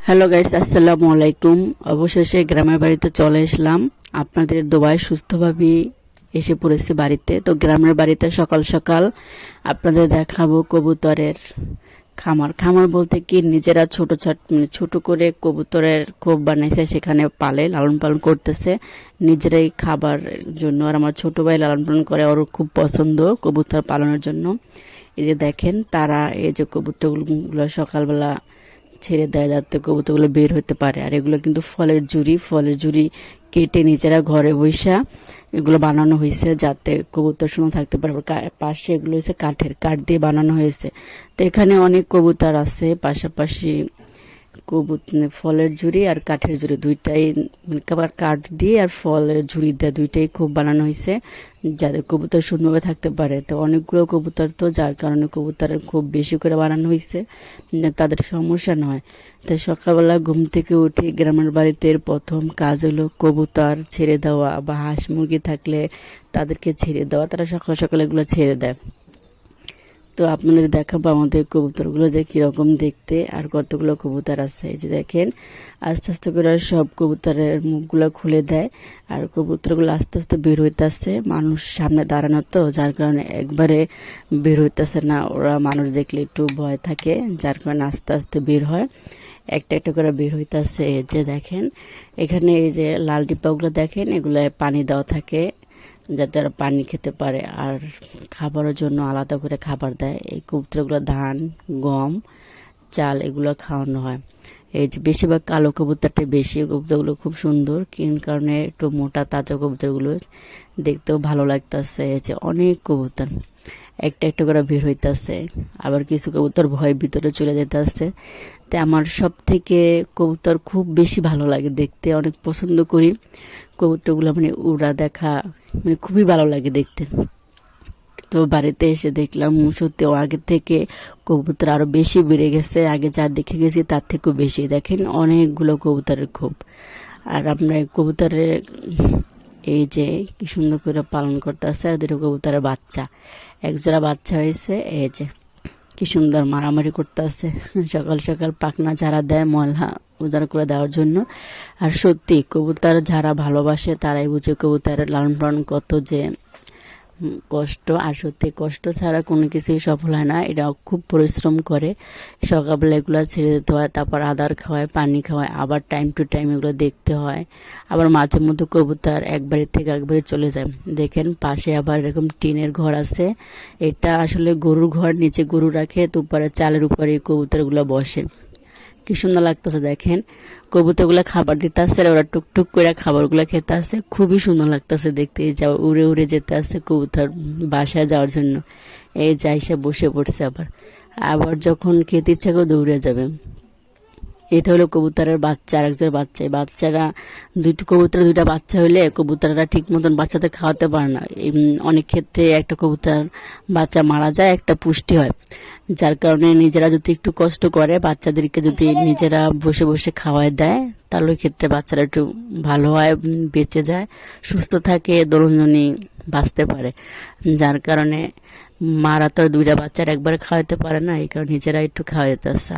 Hello guys, আসসালামু আলাইকুম। অবশেষে গ্রামের বাড়িতে চলে আসলাম। আপনাদের দোয়ায় সুস্থভাবে এসে পড়েছি বাড়িতে। তো গ্রামের বাড়িতে সকাল সকাল আপনাদের দেখাবো কবুতরের খামার। খামার বলতে কি, নিজেরা ছোট করে কবুতরের খোপ বানাইছে, সেখানে পালে লালন পালন করতেছে নিজেরাই খাবার জন্য। আর আমার ছোট ভাই লালন পালন করে, ওর খুব পছন্দ কবুতর পালনের জন্য। এই যে দেখেন, তারা এই যে কবুতরগুলো সকালবেলা ছেড়ে দেয় যাতে কবুতরগুলো বের হতে পারে। আর এগুলো কিন্তু ফলের ঝুড়ি কেটে নিজেরা ঘরে বৈশা এগুলো বানানো হয়েছে যাতে কবুতর শুনে থাকতে পারে। পাশে এগুলো হচ্ছে কাঠ দিয়ে বানানো হয়েছে। তো এখানে অনেক কবুতর আছে, পাশাপাশি ফলের ঝুড়ি আর কাঠের ঝুড়ি দুইটাই, আবার কাঠ দিয়ে আর ফলের ঝুড়ি দিয়ে দুইটাই খুব বানানো হয়েছে যাতে কবুতর সুন্দরভাবে থাকতে পারে। তো অনেকগুলো কবুতর, তো যার কারণে কবুতরের খুব বেশি করে বানানো হয়েছে, তাদের সমস্যা নয়। তাই সকালবেলা ঘুম থেকে উঠে গ্রামের বাড়িতে প্রথম কাজ হলো কবুতর ছেড়ে দেওয়া, বা হাঁস মুরগি থাকলে তাদেরকে ছেড়ে দেওয়া। তারা সকাল সকাল এগুলো ছেড়ে দেয়। তো আপনাদের দেখাবো আমাদের কবুতরগুলো যে কিরকম দেখতে আর কতগুলো কবুতর আছে। এই যে দেখেন, আস্তে আস্তে করে সব কবুতরের মুখগুলো খুলে দেয় আর কবুতরগুলো আস্তে আস্তে বের হইতেছে। মানুষ সামনে দাঁড়ানো, তো যার কারণে একবারে বের হইতেছে না। ওরা মানুষ দেখলে একটু ভয় থাকে, যার কারণে আস্তে আস্তে বের হয়, একটা একটা করে বের হইতেছে। এই যে দেখেন, এখানে এই যে লাল ডিব্বাগুলো দেখেন, এগুলো পানি দেওয়া থাকে যাতে ওরা পানি খেতে পারে। আর খাবারের জন্য আলাদা করে খাবার দেয়। এই কবুতরগুলো ধান, গম, চাল এগুলো খাওয়ানো হয়। এই যে বেশিরভাগ কালো কবুতরটা বেশি, কবুতরগুলো খুব সুন্দর, কারণে একটু মোটা তাজা কবুতরগুলো দেখতেও ভালো লাগতেছে। এই যে অনেক কবুতর একটা একটা করে বের হইতেছে, আবার কিছু কবুতর ভয় ভিতরে চলে যেতে আসছে। তাই আমার সব থেকে কবুতর খুব বেশি ভালো লাগে দেখতে, অনেক পছন্দ করি কবুতরগুলো, মানে উড়া দেখা মানে খুবই ভালো লাগে দেখতে। তো বাড়িতে এসে দেখলাম সত্যি আগের থেকে কবুতর আরো বেশি বেড়ে গেছে। আগে যা দেখে গেছি তার থেকেও বেশি। দেখেন অনেকগুলো কবুতরের খোপ। আর আমরা কবুতরের এই যে কি সুন্দর করে পালন করতে আছে। আর দুটো কবুতরের বাচ্চা, একজোড়া বাচ্চা হয়েছে। এই যে কি সুন্দর মারামারি করতে আছে, সকাল সকাল পাখনা ঝাড়া দেয় ময়লা উদার করে দেওয়ার জন্য। আর সত্যি কবুতর যারা ভালোবাসে তারাই বুঝে কবুতরের লালন পালন কত যে কষ্ট। আর সত্যি কষ্ট ছাড়া কোনো কিছুই সফল হয় না। এটা খুব পরিশ্রম করে। সকালবেলা এগুলো ছেড়ে দিতে হয়, তারপর আদার খাওয়ায়, পানি খাওয়ায়, আবার টাইম টু টাইম এগুলো দেখতে হয়। আবার মাঝে মধ্যে কবুতর এক বাড়ি থেকে এক বাড়ি চলে যায়। দেখেন পাশে আবার এরকম টিনের ঘর আছে। এটা আসলে গরুর ঘর, নিচে গরু রাখে, তো উপরে চালের উপরে কবুতরগুলো বসে। কি সুন্দর লাগতেছে দেখেন, কবুতরগুলো খাবার দিতে আসছে, ওরা টুকটুক করে খাবারগুলো খেতে আসছে। খুবই সুন্দর লাগতেছে দেখতে। এই যা উড়ে উড়ে যেতে আসছে কবুতর বাসায় যাওয়ার জন্য। এই যাই সে বসে পড়ছে, আবার আবার যখন খেতে ইচ্ছা করে দৌড়ে যাবে। এটা হলো কবুতরের বাচ্চা, আর একজন বাচ্চা। এই বাচ্চারা কবুতরের দুইটা বাচ্চা হলে কবুতররা ঠিক মতন বাচ্চাদের খাওয়াতে পারে না। অনেক ক্ষেত্রে একটা কবুতর বাচ্চা মারা যায়, একটা পুষ্টি হয়। যার কারণে নিজেরা যদি একটু কষ্ট করে, বাচ্চাদেরকে যদি নিজেরা বসে বসে খাওয়ায় দেয়, তাহলে ওই ক্ষেত্রে বাচ্চারা একটু ভালো হয়, বেঁচে যায়, সুস্থ থাকে, দোলনজনী বাঁচতে পারে। যার কারণে মারা তো দুইটা বাচ্চার একবারে খাওয়াতে পারে না, এই কারণে নিজেরা একটু খাওয়াইতে আসে।